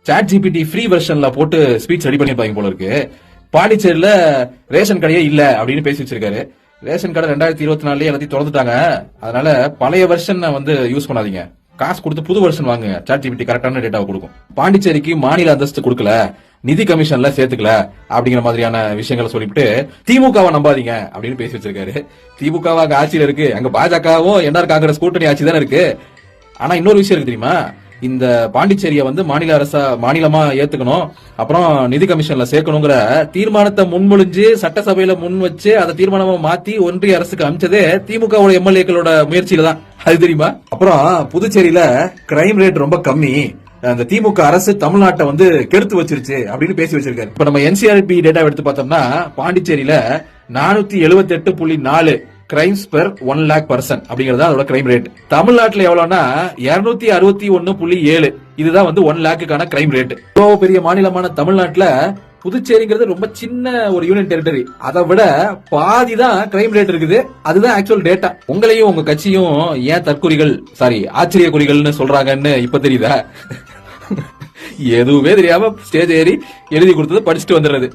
Chat GPT free வெர்ஷன்ல போட்டு speech ready பண்ணிருப்பாங்க போல இருக்கு. பாண்டிச்சேரியில ரேஷன் கடையே இல்ல அப்படின்னு பேசி வச்சிருக்காரு. ரேஷன் கடை 2024 எல்லாத்தையும் திறந்துட்டாங்க. அதனால பழைய வெர்ஷன் வந்து யூஸ் பண்ணாதீங்க, காசு கொடுத்து புது வெர்ஷன் வாங்குங்க. சாட் ஜிபிடி கரெக்டான டேட்டாவை கொடுக்கும். பாண்டிச்சேரிக்கு மாநில அந்தஸ்து கொடுக்கல, நிதி கமிஷன்ல சேர்த்துக்கல அப்படிங்கிற மாதிரியான விஷயங்களை சொல்லிட்டு திமுகவை நம்பாதீங்க அப்படின்னு பேசி வச்சிருக்காரு. திமுக அங்க ஆட்சியில இருக்கு, அங்க பாஜகவும் என்ஆர் காங்கிரஸ் கூட்டணி ஆட்சி தானே இருக்கு. ஆனா இன்னொரு விஷயம் இருக்கு தெரியுமா, இந்த பாண்டிச்சேரியை வந்து மாநிலமா ஏத்துக்கணும், அப்புறம் நிதி கமிஷன்ல சேர்க்கணுங்கிற தீர்மானத்தை முன்மொழிஞ்சு சட்டசபையில முன் வச்சு அதை தீர்மானமா மாத்தி ஒன்றிய அரசுக்கு அமைச்சதே திமுக எம்எல்ஏக்களோட முயற்சியில தான், அது தெரியுமா. அப்புறம் புதுச்சேரியில கிரைம் ரேட் ரொம்ப கம்மி, அந்த திமுக அரசு தமிழ்நாட்டை வந்து கெடுத்து வச்சிருச்சு அப்படின்னு பேசி வச்சிருக்காரு. இப்ப நம்ம என்சிஆர்பி டேட்டா எடுத்து பார்த்தோம்னா பாண்டிச்சேரியில 478.4 கிரைம்ஸ் பெர் 1 lakh person அப்படிங்கறது அதோட கிரைம் ரேட். தமிழ்நாட்டுல எவ்வளவுனா 261.7, இதுதான் வந்து 1 lakhக்கான கிரைம் ரேட். இவ்வளவு பெரிய மாநிலமான தமிழ்நாட்டுல புதுச்சேரிங்கிறது ரொம்ப சின்ன ஒரு யூனியன் டெரிட்டரி, அதை விட பாதி தான் கிரைம் ரேட் இருக்குது. அதுதான் ஆக்சுவல் டேட்டா. உங்களையும் உங்க கட்சியும் ஏன் தற்குறிகள் ஆச்சரிய குறிகள்னு சொல்றாங்கன்னு இப்ப தெரியுதா? எதுவுமே தெரியாம ஸ்டேஜ் ஏறி எழுதி கொடுத்தது படிச்சுட்டு வந்துடுறது.